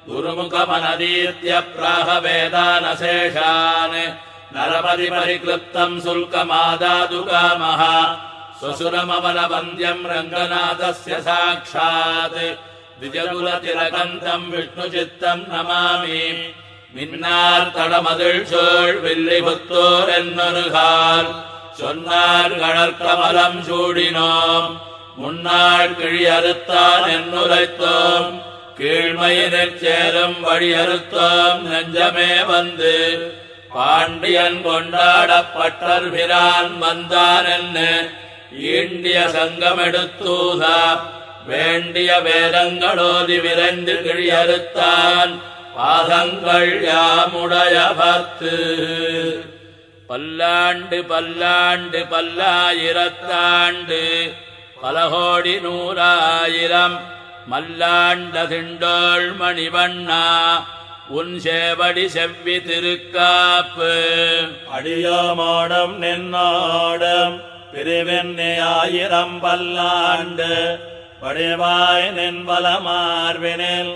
गुरुमुखमनदीत्य प्राह वेदानशेषान् नरपति परिक्लृप्तम् शुल्कमादातु कामः स्वसुरमवनवन्द्यम् रङ्गनाथस्य साक्षात् द्विजकुलतिलकन्तम् विष्णुचित्तम् नमामि மின்னார் தடமதில் சோழ் வில்லிபுத்தோர் என்னொருகால் சொன்னார் கடற்கமலம் சூடினோம் முன்னாள் கிழியறுத்தான் என்னுரைத்தோம் கீழ்மையினிற் சேரும் வழியறுத்தோம் நெஞ்சமே வந்து பாண்டியன் கொண்டாடப்பட்டர் பிரான் வந்தான் என்ன ஈண்டிய சங்கமெடுத்தூத வேண்டிய வேதங்களோதி விரைந்து கிழியறுத்தான் பாதங்கள் யாமுடைய பத்து பல்லாண்டு பல்லாண்டு பல்லாயிரத்தாண்டு பலகோடி நூறாயிரம் மல்லாண்ட திண்டோள் மணிவண்ணா உன் சேவடி செவ்வி திருக்காப்பு அடியோமோடம் நின்னோடம் பிரிவெண்ணி ஆயிரம் பல்லாண்டு வடிவாய் நின்பல மார்பினில்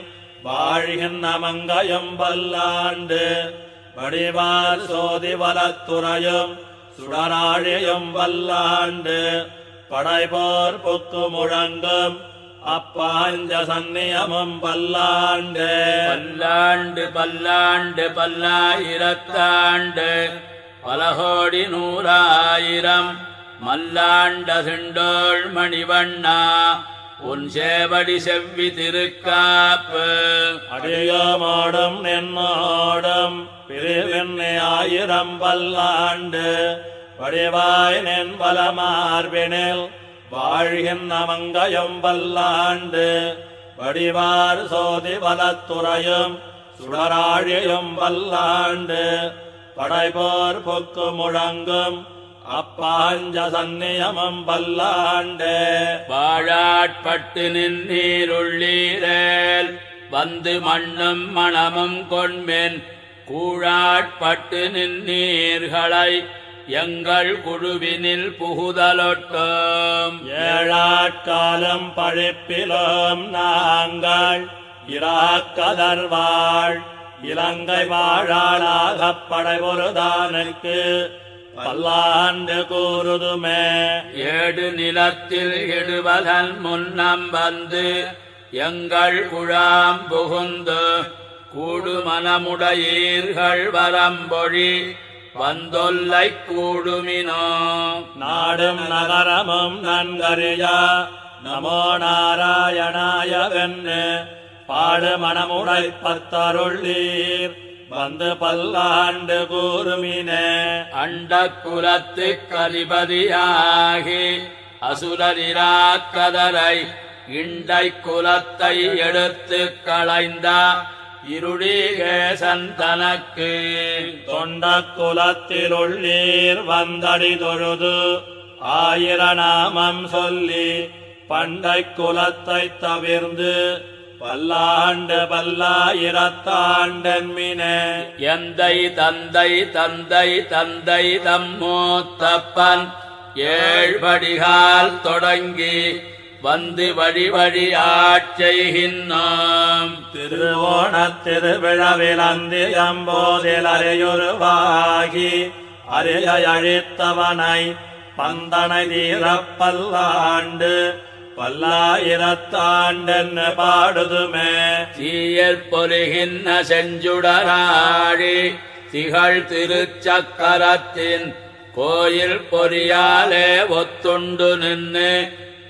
வாழ்கின்ற மங்கையும் பல்லாண்டு வடிவார் சோதி வலத்துறையும் சுடராழியும் பல்லாண்டு படைபோர் புக்கு முழங்கும் அப்பாஞ்ச சந்நியமும் பல்லாண்டு பல்லாண்டு பல்லாண்டு பல்லாயிரத்தாண்டு பலகோடி நூறாயிரம் மல்லாண்ட திண்டோள் மணிவண்ணா உன் சேவடி செவ்வி திருக்காப்பு அடியோமோடும் நின்னோடும் பிரிவெண்ணி ஆயிரம் பல்லாண்டு வடிவாய் நின்பல மார்பினில் வாழ்கின்ற மங்கையும் பல்லாண்டு வடிவார் சோதி வலத்துறையும் சுடராழியும் பல்லாண்டு படைபோர் பொக்கு முழங்கும் அப்பாஞ்ச சந்நியமும் பல்லாண்டு வாழாட்பட்டு நின்றீருள்ளீரேல் வந்து மண்ணும் மணமும் கொண்மென் கூழாட்பட்டு நின்றீர்களை எங்கள் குழுவினில் புகுதலொட்டும் ஏழாட்காலம் பழிப்பிலும் நாங்கள் இராக்கதர்வாள் இலங்கை வாழாளாகப் படைபொருதானுக்கு பல்லாண்டு கூறுதுமே ஏடு நிலத்தில் இடுவதன் முன்னம் வந்து எங்கள் குழாம் புகுந்து கூடுமனமுடையீர்கள் வரம்பொழி வந்தொல்லை கூடுமினோ நாடும் நகரமும் நன்கறியா நமோ நாராயணாயவென்னு பாடு மனமுடை பத்தருள்ளீர் வந்து பல்லாண்டு கூறுமினே அண்ட குலத்து கலிபதியாகி அசுரரிராக்கதரை இண்டை குலத்தை எடுத்து களைந்த இருடிகேசன் தனக்கு தொண்ட குலத்தில் உள்ளீர் வந்தடி தொழுது ஆயிரநாமம் சொல்லி பண்டை குலத்தை தவிர்ந்து பல்லாண்டு பல்லாயிரத்தாண்டன்மினே எந்தை தந்தை தந்தை தந்தை தம்மூத்தப்பன் ஏழ்படிகால் தொடங்கி வந்து வழி வழி ஆட்செய்கின்றோம் திருவோணத் திருவிழாவில் அந்தியம்போதில் அரையுருவாகி அரிய அழித்தவனை பந்தனை தீரப் பல்லாண்டு பல்லாயிரத்தாண்டென்னு பாடுதுமே தீயற் பொலிகின்ற செஞ்சுடராழி திகழ் திருச்சக்கரத்தின் கோயில் பொறியாலே ஒத்துண்டு நின்று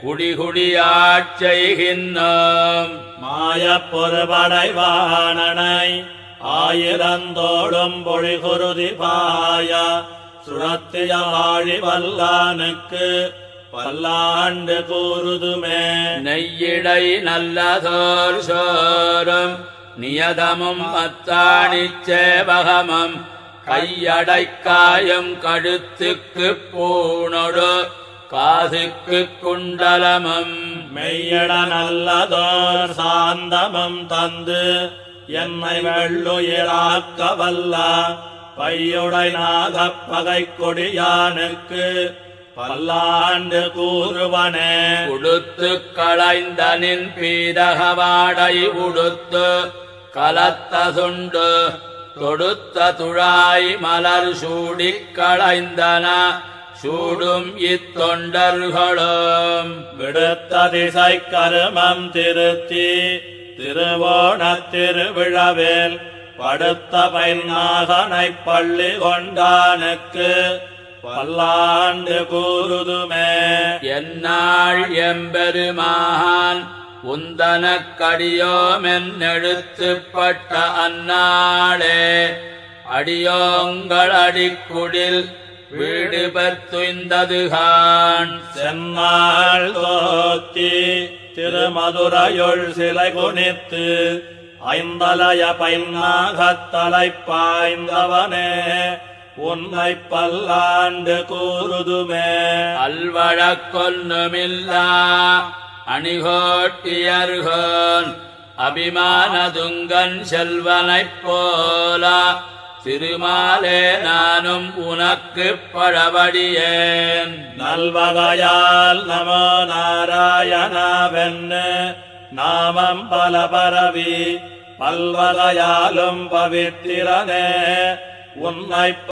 குடிகுடியாட்செய்கின்றோம் மாயப் பொறுபடைவானனை ஆயிரந்தோடும் பொழிகுருதி பாய சுழத்திய வாழி வல்லானுக்கு பல்லாண்டு கூறுதுமே நெய்யிடை நல்லதோர் சோறும் நியதமும் அத்தாணிச் சேவகமும் கையடைக்காயும் கழுத்துக்கு பூணொடு காதுக்கு குண்டலமும் மெய்யட நல்லதோர் சாந்தமும் தந்து என்னை வெள்ளுயிராக்க வல்ல பையுடை நாகப் பகை கொடியானுக்கு பல்லாண்டு கூறுவனே உடுத்து களைந்தனின் பீதகவாடை உடுத்து கலத்த சுண்டு தொடுத்த துழாய் மலர் சூடிக் களைந்தன சூடும் இத்தொண்டர்களும் விடுத்த திசை கருமம் திருத்தி திருவோணத் திருவிழாவில் படுத்த பைநாகனைப் பள்ளி கொண்டானுக்கு பல்லாண்டு கூறுதுமே. என்னாள் எம்பெருமான் உந்தனக்கடியோமென்னெழுத்துப்பட்ட அந்நாளே அடியோங்கள் அடிக்குடில் வீடு பெற்றுய்ந்ததுகான் சென்னாள் தோத்தி திருமதுரையுள் சிலை குனித்து ஐந்தலைய பைநாகத்தலை பாய்ந்தவனே உன்னை பல்லாண்டு கூறுதுமே. அல்வழக்கொன்னுமில்லா அணிகோட்டியர்கோன் அபிமானதுங்கன் செல்வனைப் போல திருமாலே நானும் உனக்குப் பழவடியேன். நல்வகையால் நமோ நாராயணாவென்னு நாமம் பல பரவி பல்வகையாலும் பவித்திரனே உன்னை